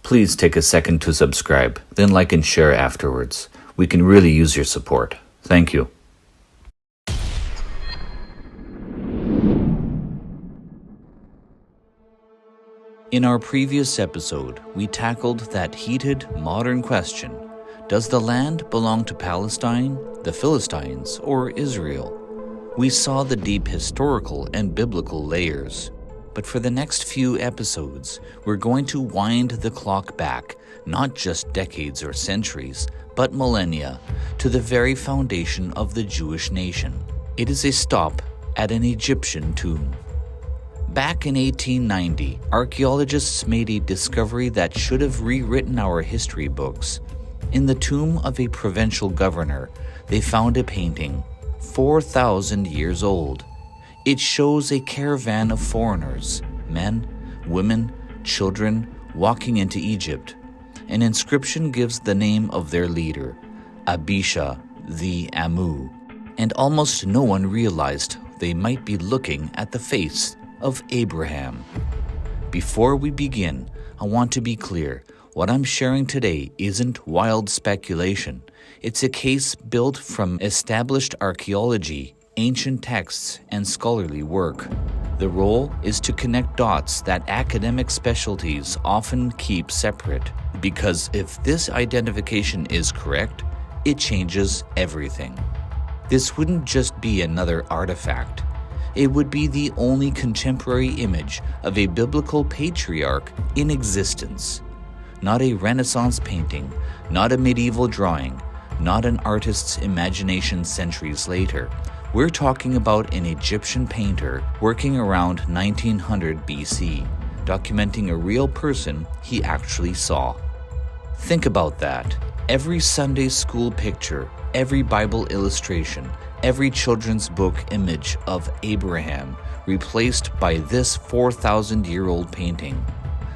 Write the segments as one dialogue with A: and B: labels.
A: Please take a second to subscribe, then like and share afterwards. We can really use your support. Thank you. In our previous episode, we tackled that heated modern question: does the land belong to Palestine, the Philistines, or Israel? We saw the deep historical and biblical layers. But for the next few episodes, we're going to wind the clock back, not just decades or centuries, but millennia, to the very foundation of the Jewish nation. It is a stop at an Egyptian tomb. Back in 1890, archaeologists made a discovery that should have rewritten our history books. In the tomb of a provincial governor, they found a painting, 4,000 years old. It shows a caravan of foreigners, men, women, children, walking into Egypt. An inscription gives the name of their leader, Abisha, the Amu, and almost no one realized they might be looking at the face of Abraham. Before we begin, I want to be clear. What I'm sharing today isn't wild speculation. It's a case built from established archaeology, ancient texts, and scholarly work. The role is to connect dots that academic specialties often keep separate, because if this identification is correct, it changes everything. This wouldn't just be another artifact. It would be the only contemporary image of a biblical patriarch in existence. Not a Renaissance painting, not a medieval drawing, not an artist's imagination centuries later. We're talking about an Egyptian painter working around 1900 BC, documenting a real person he actually saw. Think about that. Every Sunday school picture, every Bible illustration, every children's book image of Abraham replaced by this 4,000-year-old painting.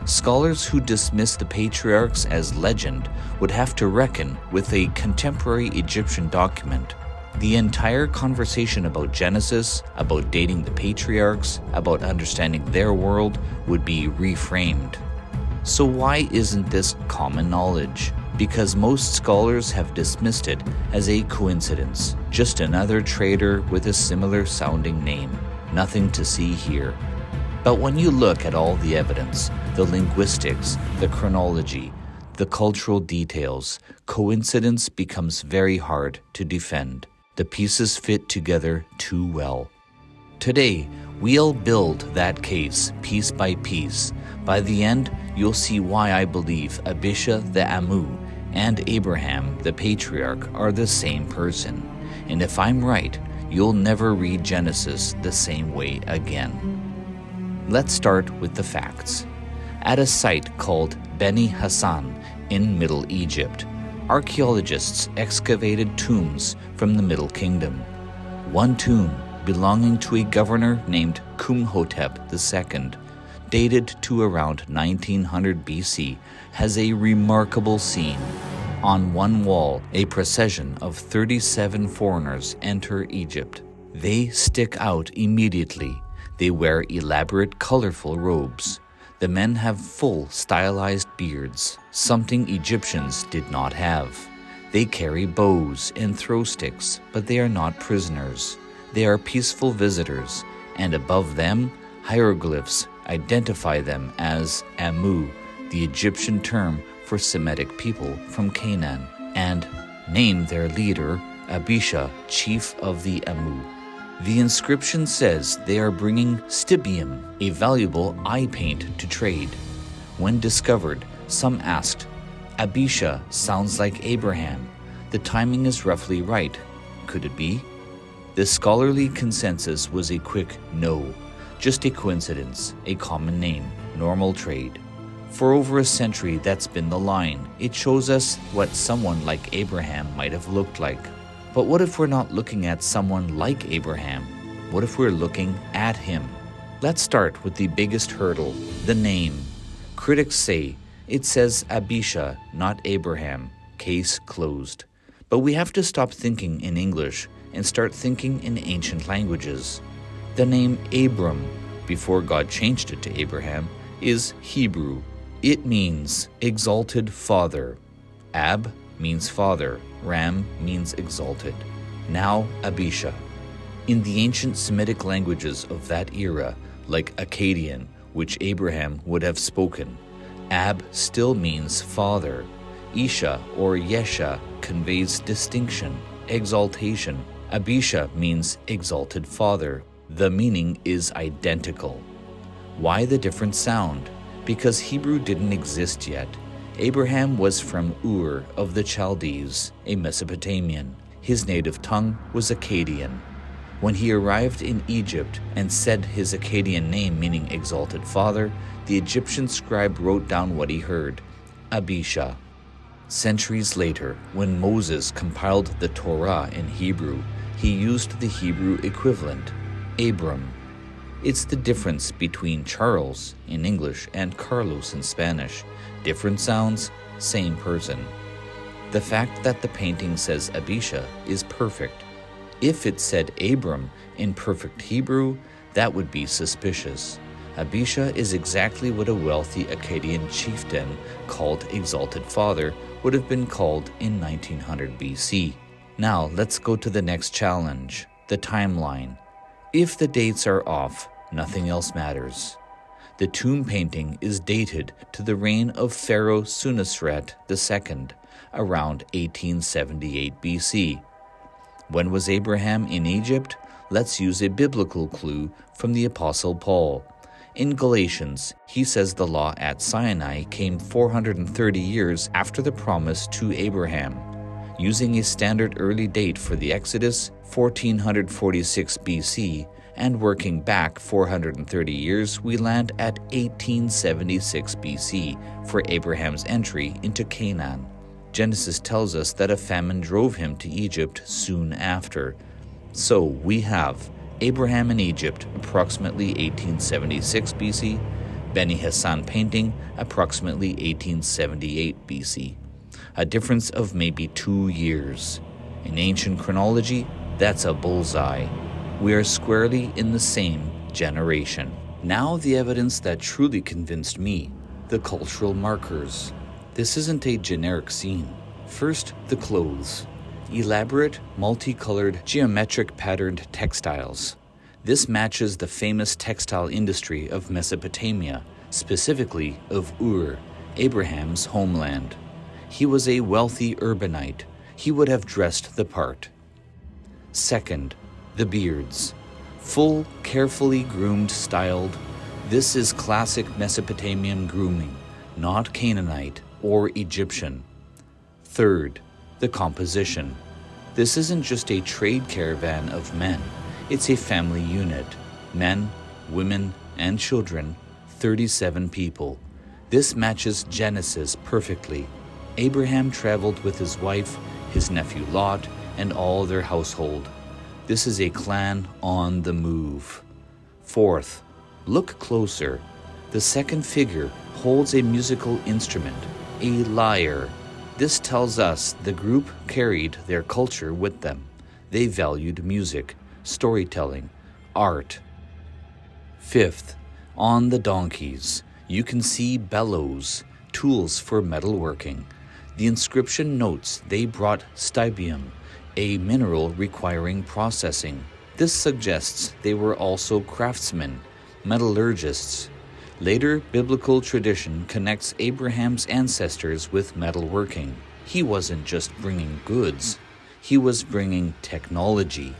A: Scholars who dismiss the patriarchs as legend would have to reckon with a contemporary Egyptian document. The entire conversation about Genesis, about dating the patriarchs, about understanding their world would be reframed. So why isn't this common knowledge? Because most scholars have dismissed it as a coincidence, just another trader with a similar sounding name. Nothing to see here. But when you look at all the evidence, the linguistics, the chronology, the cultural details, coincidence becomes very hard to defend. The pieces fit together too well. Today, we'll build that case piece by piece. By the end, you'll see why I believe Abisha the Amu and Abraham the patriarch are the same person. And if I'm right, you'll never read Genesis the same way again. Let's start with the facts. At a site called Beni Hassan in Middle Egypt, archaeologists excavated tombs from the Middle Kingdom. One tomb, belonging to a governor named Kumhotep II, dated to around 1900 BC, has a remarkable scene. On one wall, a procession of 37 foreigners enter Egypt. They stick out immediately. They wear elaborate, colorful robes. The men have full, stylized beards, something Egyptians did not have. They carry bows and throw sticks, but they are not prisoners. They are peaceful visitors, and above them, hieroglyphs identify them as Amu, the Egyptian term for Semitic people from Canaan, and name their leader Abisha, chief of the Amu. The inscription says they are bringing stibium, a valuable eye paint, to trade. When discovered, some asked, Abisha sounds like Abraham. The timing is roughly right. Could it be? The scholarly consensus was a quick no. Just a coincidence, a common name, normal trade. For over a century, that's been the line. It shows us what someone like Abraham might have looked like. But what if we're not looking at someone like Abraham? What if we're looking at him? Let's start with the biggest hurdle, the name. Critics say it says Abisha, not Abraham. Case closed. But we have to stop thinking in English and start thinking in ancient languages. The name Abram, before God changed it to Abraham, is Hebrew. It means exalted father. Ab means father. Ram means exalted. Now Abisha. In the ancient Semitic languages of that era, like Akkadian, which Abraham would have spoken, Ab still means father. Isha or Yesha conveys distinction, exaltation. Abisha means exalted father. The meaning is identical. Why the different sound? Because Hebrew didn't exist yet. Abraham was from Ur of the Chaldees, a Mesopotamian. His native tongue was Akkadian. When he arrived in Egypt and said his Akkadian name meaning exalted father, the Egyptian scribe wrote down what he heard, Abisha. Centuries later, when Moses compiled the Torah in Hebrew, he used the Hebrew equivalent, Abram. It's the difference between Charles in English and Carlos in Spanish. Different sounds, same person. The fact that the painting says Abisha is perfect. If it said Abram in perfect Hebrew, that would be suspicious. Abisha is exactly what a wealthy Akkadian chieftain called exalted father would have been called in 1900 BC. Now let's go to the next challenge, the timeline. If the dates are off, nothing else matters. The tomb painting is dated to the reign of Pharaoh Senusret II, around 1878 BC. When was Abraham in Egypt? Let's use a biblical clue from the Apostle Paul. In Galatians, he says the law at Sinai came 430 years after the promise to Abraham. Using a standard early date for the Exodus, 1446 BC, and working back 430 years, we land at 1876 BC for Abraham's entry into Canaan. Genesis tells us that a famine drove him to Egypt soon after. So we have Abraham in Egypt, approximately 1876 BC, Beni Hassan painting, approximately 1878 BC. A difference of maybe 2 years. In ancient chronology, that's a bullseye. We are squarely in the same generation. Now the evidence that truly convinced me, the cultural markers. This isn't a generic scene. First, the clothes. Elaborate, multicolored, geometric patterned textiles. This matches the famous textile industry of Mesopotamia, specifically of Ur, Abraham's homeland. He was a wealthy urbanite. He would have dressed the part. Second, the beards. Full, carefully groomed, styled. This is classic Mesopotamian grooming, not Canaanite or Egyptian. Third, the composition. This isn't just a trade caravan of men. It's a family unit. Men, women, and children, 37 people. This matches Genesis perfectly. Abraham traveled with his wife, his nephew Lot, and all their household. This is a clan on the move. Fourth, look closer. The second figure holds a musical instrument, a lyre. This tells us the group carried their culture with them. They valued music, storytelling, art. Fifth, on the donkeys, you can see bellows, tools for metalworking. The inscription notes they brought stybium, a mineral requiring processing. This suggests they were also craftsmen, metallurgists. Later biblical tradition connects Abraham's ancestors with metalworking. He wasn't just bringing goods, he was bringing technology.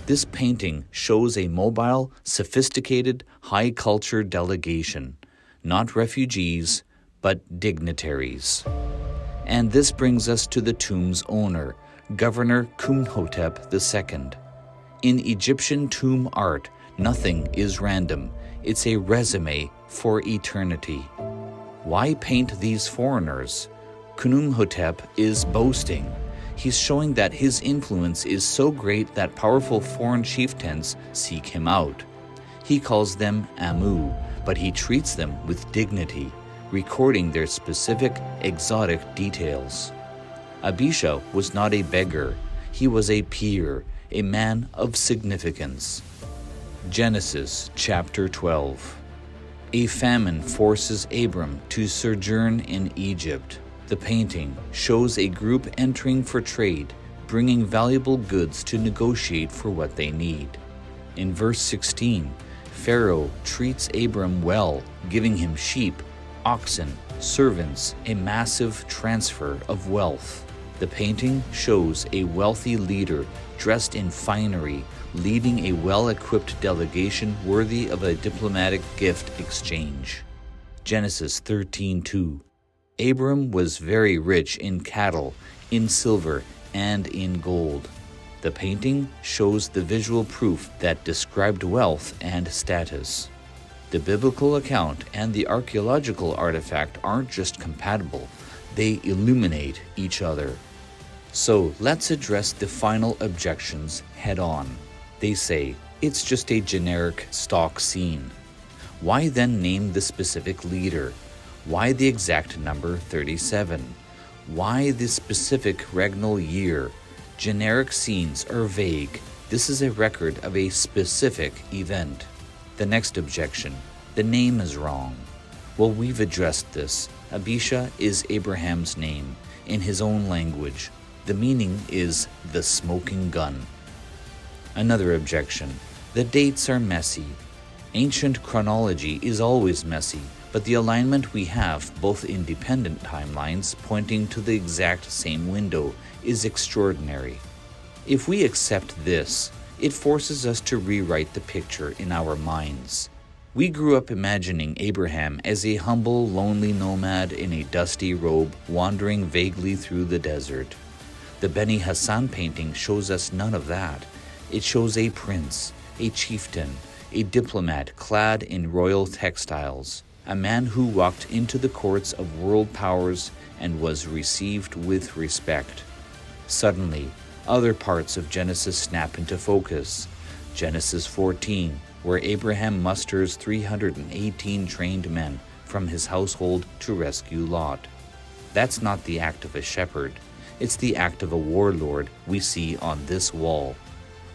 A: This painting shows a mobile, sophisticated, high-culture delegation, not refugees, but dignitaries. And this brings us to the tomb's owner, Governor Khuhotep II. In Egyptian tomb art, nothing is random. It's a resume for eternity. Why paint these foreigners? Khuhotep is boasting. He's showing that his influence is so great that powerful foreign chieftains seek him out. He calls them Amu, but he treats them with dignity, recording their specific, exotic details. Abisha was not a beggar. He was a peer, a man of significance. Genesis chapter 12. A famine forces Abram to sojourn in Egypt. The painting shows a group entering for trade, bringing valuable goods to negotiate for what they need. In verse 16, Pharaoh treats Abram well, giving him sheep, oxen, servants, a massive transfer of wealth. The painting shows a wealthy leader dressed in finery, leading a well-equipped delegation worthy of a diplomatic gift exchange. Genesis 13:2. Abram was very rich in cattle, in silver, and in gold. The painting shows the visual proof that described wealth and status. The biblical account and the archaeological artifact aren't just compatible, they illuminate each other. So let's address the final objections head on. They say, it's just a generic stock scene. Why then name the specific leader? Why the exact number 37? Why the specific regnal year? Generic scenes are vague. This is a record of a specific event. The next objection, the name is wrong. Well, we've addressed this. Abisha is Abraham's name in his own language. The meaning is the smoking gun. Another objection, the dates are messy. Ancient chronology is always messy, but the alignment we have, both independent timelines pointing to the exact same window, is extraordinary. If we accept this, it forces us to rewrite the picture in our minds. We grew up imagining Abraham as a humble, lonely nomad in a dusty robe wandering vaguely through the desert. The Beni Hassan painting shows us none of that. It shows a prince, a chieftain, a diplomat clad in royal textiles, a man who walked into the courts of world powers and was received with respect. Suddenly, other parts of Genesis snap into focus. Genesis 14, where Abraham musters 318 trained men from his household to rescue Lot. That's not the act of a shepherd. It's the act of a warlord we see on this wall.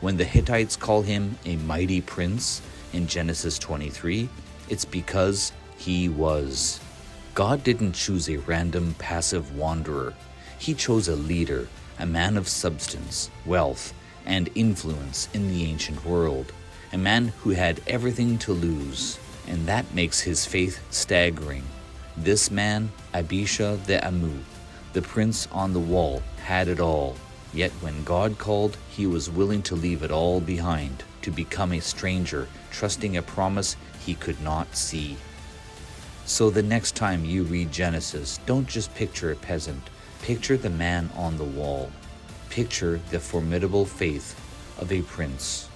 A: When the Hittites call him a mighty prince in Genesis 23, it's because he was. God didn't choose a random passive wanderer. He chose a leader, a man of substance, wealth, and influence in the ancient world, a man who had everything to lose, and that makes his faith staggering. This man, Abisha the Amu, the prince on the wall, had it all, yet when God called, he was willing to leave it all behind, to become a stranger, trusting a promise he could not see. So the next time you read Genesis, don't just picture a peasant. Picture the man on the wall. Picture the formidable faith of a prince.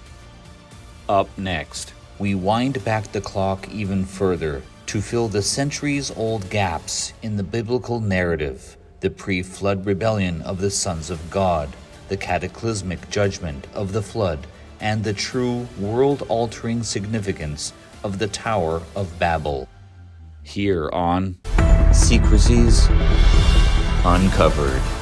A: Up next, we wind back the clock even further to fill the centuries-old gaps in the biblical narrative, the pre-flood rebellion of the sons of God, the cataclysmic judgment of the flood, and the true world-altering significance of the Tower of Babel. Here on Secrecies Uncovered.